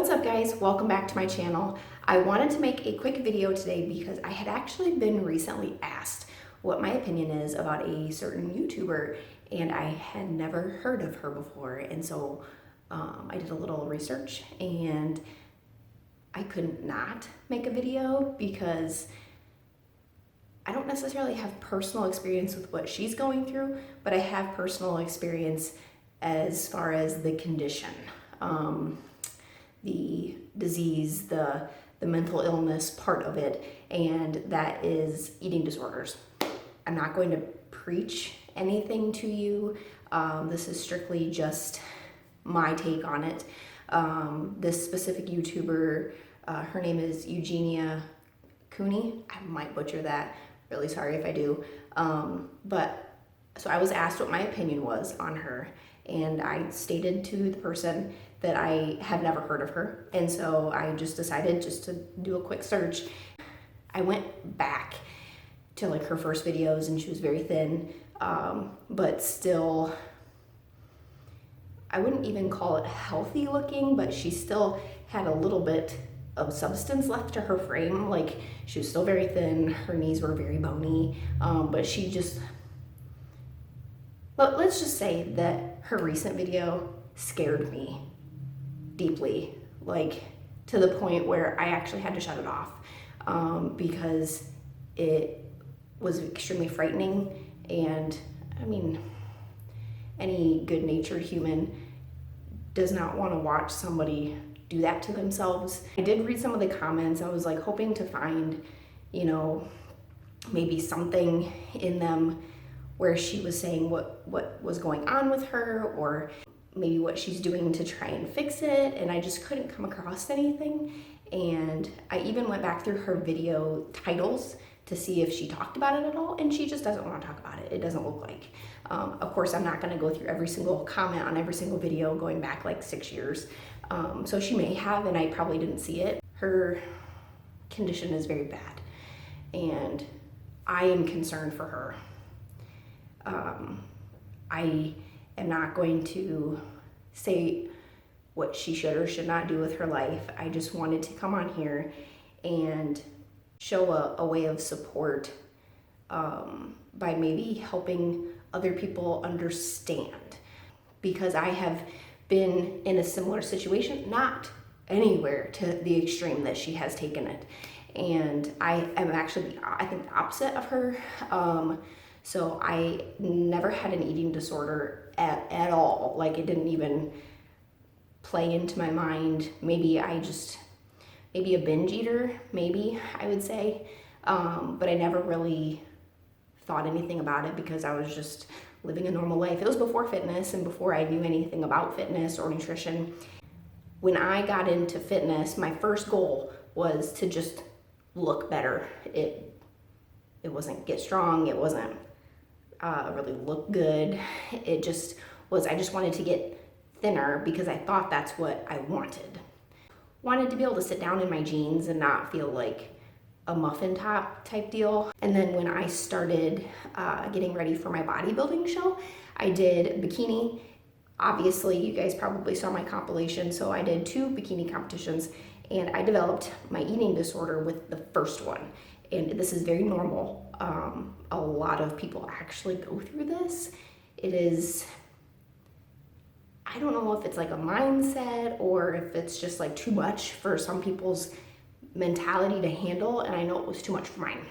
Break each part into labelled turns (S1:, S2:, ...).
S1: What's up guys? Welcome back to my channel. I wanted to make a quick video today because I had actually been recently asked what my opinion is about a certain YouTuber and I had never heard of her before, and so I did a little research and I could not make a video because I don't necessarily have personal experience with what she's going through, but I have personal experience as far as the condition. The disease, the mental illness part of it, and that is eating disorders. I'm not going to preach anything to you. This is strictly just my take on it. This specific YouTuber, her name is Eugenia Cooney. I might butcher that. Really sorry if I do. So I was asked what my opinion was on her, and I stated to the person that I have never heard of her, and so I just decided just to do a quick search. I went back to like her first videos and she was very thin, but still, I wouldn't even call it healthy looking, but she still had a little bit of substance left to her frame. Like, she was still very thin, her knees were very bony, but she just, let's just say that her recent video scared me deeply, like to the point where I actually had to shut it off because it was extremely frightening. And I mean, any good-natured human does not want to watch somebody do that to themselves. I did read some of the comments. I was like hoping to find, you know, maybe something in them where she was saying what was going on with her, or maybe what she's doing to try and fix it, and I just couldn't come across anything. And I even went back through her video titles to see if she talked about it at all, and she just doesn't want to talk about it. It doesn't look like. Of course, I'm not going to go through every single comment on every single video going back like 6 years. So she may have, and I probably didn't see it. Her condition is very bad, and I am concerned for her. I am not going to say what she should or should not do with her life. I just wanted to come on here and show a way of support by maybe helping other people understand, because I have been in a similar situation, not anywhere to the extreme that she has taken it. And I am actually, I think, the opposite of her. So I never had an eating disorder at all. Like, it didn't even play into my mind. Maybe a binge eater, maybe I would say. But I never really thought anything about it because I was just living a normal life. It was before fitness and before I knew anything about fitness or nutrition. When I got into fitness, my first goal was to just look better. It wasn't get strong. It wasn't really look good. It just was, I just wanted to get thinner because I thought that's what I wanted. Wanted to be able to sit down in my jeans and not feel like a muffin top type deal. And then when I started getting ready for my bodybuilding show, I did bikini. Obviously, you guys probably saw my compilation, so I did 2 bikini competitions, and I developed my eating disorder with the first one. And this is very normal. A lot of people actually go through this. It is, I don't know if it's like a mindset or if it's just like too much for some people's mentality to handle, and I know it was too much for mine.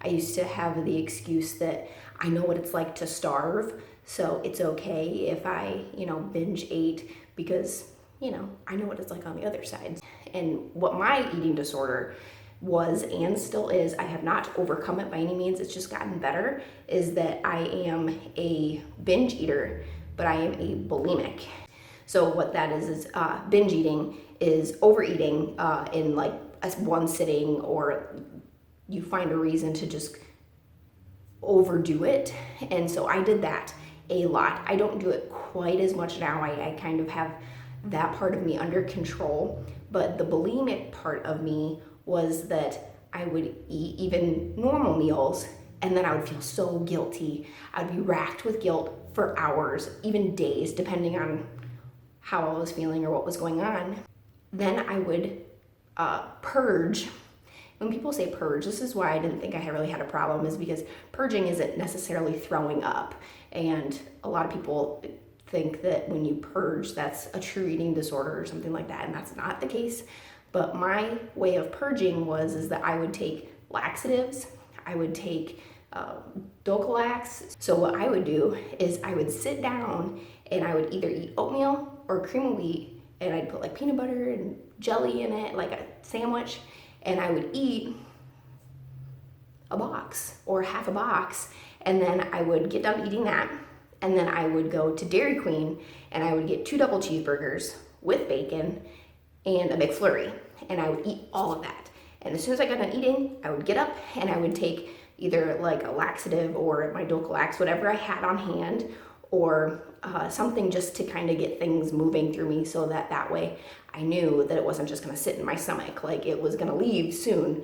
S1: I used to have the excuse that I know what it's like to starve, so it's okay if I, binge ate because, I know what it's like on the other side. And what my eating disorder was and still is, I have not overcome it by any means, it's just gotten better, is that I am a binge eater, but I am a bulimic. So what that is binge eating is overeating in like one sitting, or you find a reason to just overdo it. And so I did that a lot. I don't do it quite as much now. I kind of have that part of me under control, but the bulimic part of me was that I would eat even normal meals and then I would feel so guilty. I'd be racked with guilt for hours, even days, depending on how I was feeling or what was going on, then I would purge. When people say purge, this is why I didn't think I really had a problem, is because purging isn't necessarily throwing up. And a lot of people think that when you purge, that's a true eating disorder or something like that, and that's not the case. But my way of purging is that I would take laxatives, I would take Dulcolax. So what I would do is I would sit down and I would either eat oatmeal or cream of wheat, and I'd put like peanut butter and jelly in it, like a sandwich, and I would eat a box or half a box, and then I would get done eating that, and then I would go to Dairy Queen and I would get 2 double cheeseburgers with bacon and a McFlurry, and I would eat all of that. And as soon as I got done eating, I would get up and I would take either like a laxative or my Dulcolax, whatever I had on hand, or something just to kind of get things moving through me, so that way I knew that it wasn't just gonna sit in my stomach, like it was gonna leave soon.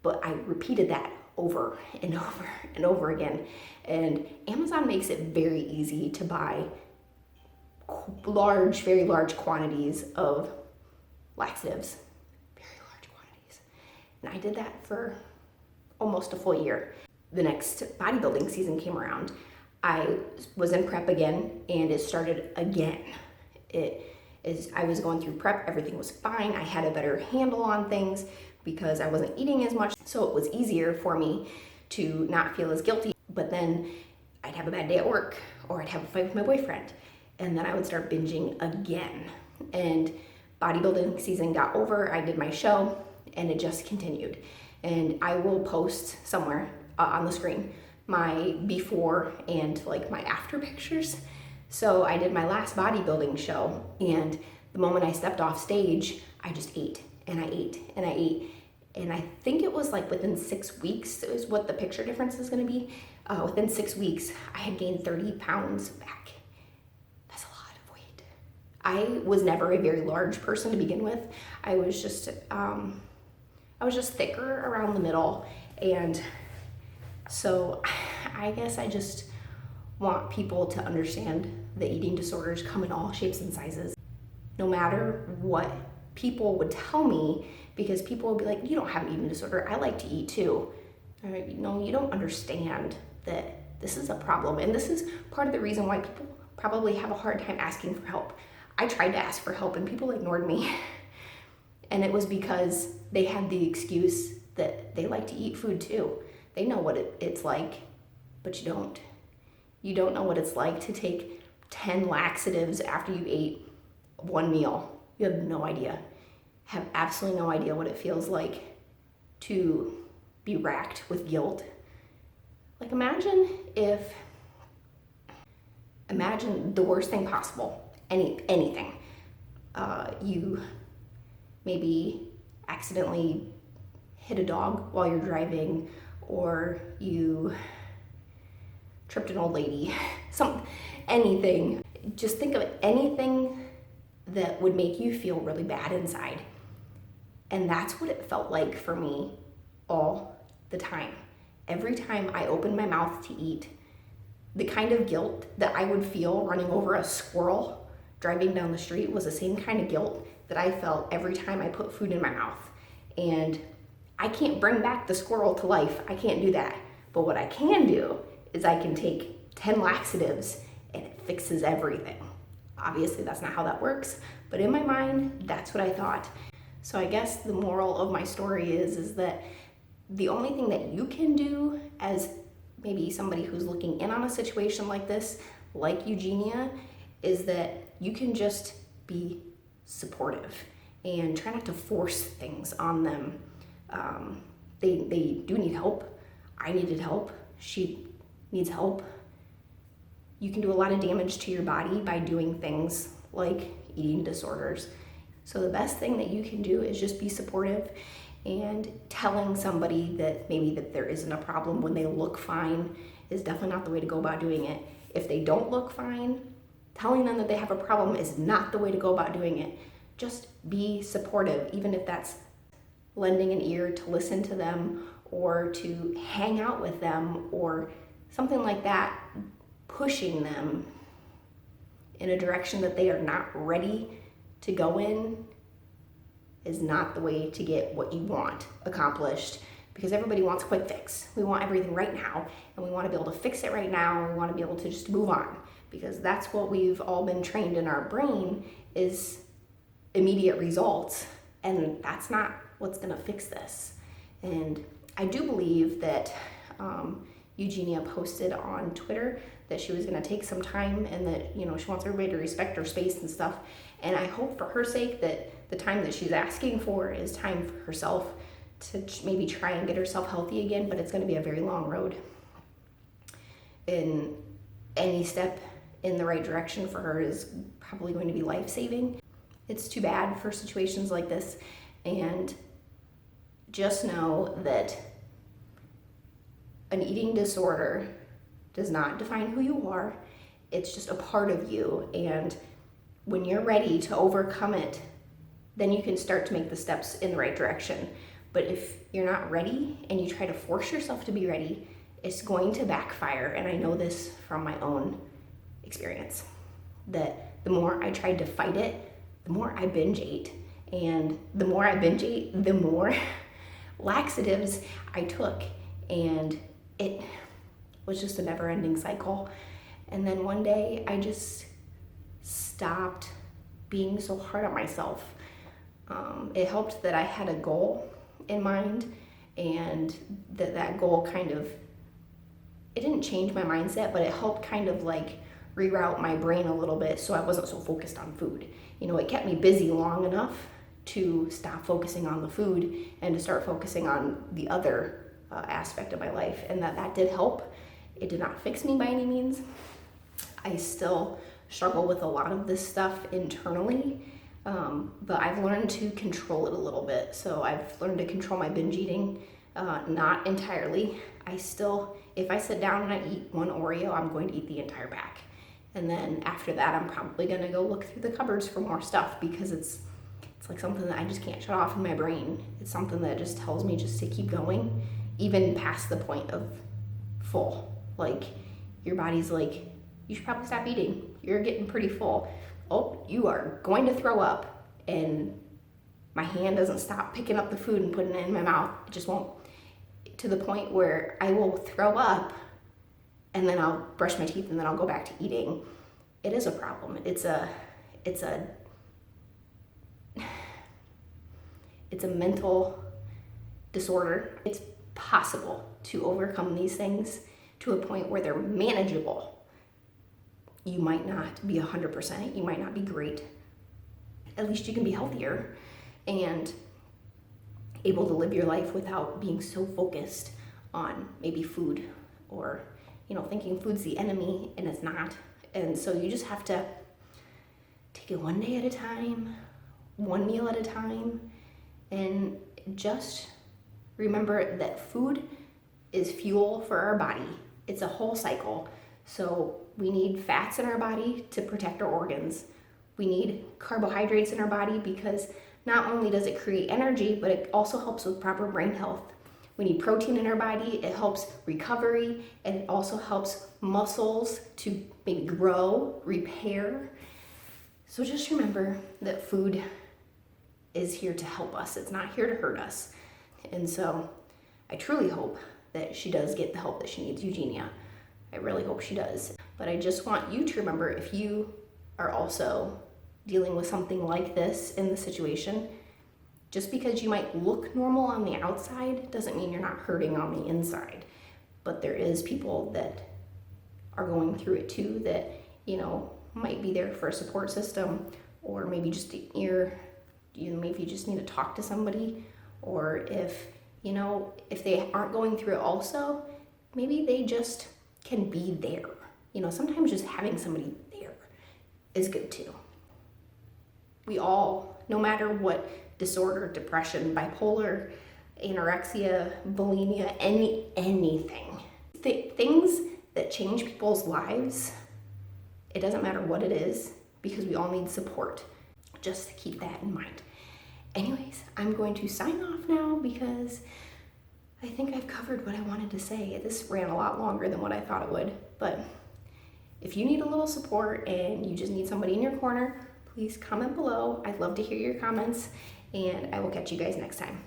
S1: But I repeated that over and over and over again. And Amazon makes it very easy to buy very large quantities of laxatives, very large quantities. And I did that for almost a full year. The next bodybuilding season came around. I was in prep again, and it started again. I was going through prep, everything was fine. I had a better handle on things because I wasn't eating as much, so it was easier for me to not feel as guilty. But then I'd have a bad day at work, or I'd have a fight with my boyfriend, and then I would start binging again. And bodybuilding season got over, I did my show, and it just continued. And I will post somewhere on the screen my before and like my after pictures. So I did my last bodybuilding show, and the moment I stepped off stage, I just ate and I ate and I ate. And I think it was like within 6 weeks is what the picture difference is gonna be. Within 6 weeks, I had gained 30 pounds back. That's a lot of weight. I was never a very large person to begin with. I was just thicker around the middle. And so I guess I just want people to understand that eating disorders come in all shapes and sizes. No matter what people would tell me, because people would be like, you don't have an eating disorder, I like to eat too. No, you don't understand that this is a problem. And this is part of the reason why people probably have a hard time asking for help. I tried to ask for help and people ignored me. And it was because they had the excuse that they like to eat food too. They know what it's like, but you don't. You don't know what it's like to take 10 laxatives after you ate one meal. You have no idea. Have absolutely no idea what it feels like to be racked with guilt. Like imagine the worst thing possible, anything. You maybe accidentally hit a dog while you're driving, or you tripped an old lady, anything. Just think of anything that would make you feel really bad inside. And that's what it felt like for me all the time. Every time I opened my mouth to eat, the kind of guilt that I would feel running over a squirrel driving down the street was the same kind of guilt that I felt every time I put food in my mouth. And I can't bring back the squirrel to life. I can't do that. But what I can do is I can take 10 laxatives and it fixes everything. Obviously, that's not how that works, but in my mind, that's what I thought. So I guess the moral of my story is that the only thing that you can do as maybe somebody who's looking in on a situation like this, like Eugenia, is that you can just be supportive and try not to force things on them. They do need help. I needed help. She needs help. You can do a lot of damage to your body by doing things like eating disorders. So the best thing that you can do is just be supportive, and telling somebody that maybe that there isn't a problem when they look fine is definitely not the way to go about doing it. If they don't look fine, telling them that they have a problem is not the way to go about doing it. Just be supportive, even if that's lending an ear to listen to them or to hang out with them or something like that, pushing them in a direction that they are not ready to go in is not the way to get what you want accomplished, because everybody wants a quick fix. We want everything right now, and we want to be able to fix it right now, and we want to be able to just move on, because that's what we've all been trained in our brain is immediate results, and that's not what's going to fix this. And I do believe that Eugenia posted on Twitter that she was going to take some time, and that, you know, she wants everybody to respect her space and stuff. And I hope for her sake that the time that she's asking for is time for herself to maybe try and get herself healthy again, but it's going to be a very long road. And any step in the right direction for her is probably going to be life-saving. It's too bad for situations like this, and just know that an eating disorder does not define who you are. It's just a part of you, and when you're ready to overcome it, then you can start to make the steps in the right direction. But if you're not ready and you try to force yourself to be ready, it's going to backfire. And I know this from my own experience, that the more I tried to fight it, the more I binge ate. And the more I binge ate, the more laxatives I took. And it was just a never-ending cycle. And then one day I just stopped being so hard on myself. It helped that I had a goal in mind, and that goal kind of, it didn't change my mindset, but it helped kind of like reroute my brain a little bit so I wasn't so focused on food. You know, it kept me busy long enough to stop focusing on the food and to start focusing on the other aspect of my life, and that did help. It did not fix me by any means. I still struggle with a lot of this stuff internally, but I've learned to control it a little bit. So I've learned to control my binge eating, not entirely. I still, if I sit down and I eat one Oreo, I'm going to eat the entire pack. And then after that, I'm probably gonna go look through the cupboards for more stuff, because it's like something that I just can't shut off in my brain. It's something that just tells me just to keep going, even past the point of full. Like, your body's like, you should probably stop eating. You're getting pretty full. Oh, you are going to throw up. And my hand doesn't stop picking up the food and putting it in my mouth. It just won't, to the point where I will throw up and then I'll brush my teeth and then I'll go back to eating. It is a problem. It's a mental disorder. It's possible to overcome these things to a point where they're manageable. You might not be 100%, you might not be great. At least you can be healthier and able to live your life without being so focused on maybe food, or, you know, thinking food's the enemy, and it's not. And so you just have to take it one day at a time, one meal at a time, and just remember that food is fuel for our body. It's a whole cycle. So we need fats in our body to protect our organs. We need carbohydrates in our body because not only does it create energy, but it also helps with proper brain health. We need protein in our body. It helps recovery, and it also helps muscles to maybe grow, repair. So just remember that food is here to help us. It's not here to hurt us. And so I truly hope that she does get the help that she needs, Eugenia. I really hope she does. But I just want you to remember, if you are also dealing with something like this in the situation, just because you might look normal on the outside doesn't mean you're not hurting on the inside. But there is people that are going through it too, that, you know, might be there for a support system, or maybe just an ear. Maybe you just need to talk to somebody, or if, you know, if they aren't going through it also, maybe they just can be there. You know, sometimes just having somebody there is good too. We all, no matter what disorder, depression, bipolar, anorexia, bulimia, anything, things that change people's lives, it doesn't matter what it is, because we all need support. Just to keep that in mind. Anyways, I'm going to sign off now because I think I've covered what I wanted to say. This ran a lot longer than what I thought it would, but if you need a little support and you just need somebody in your corner, please comment below. I'd love to hear your comments, and I will catch you guys next time.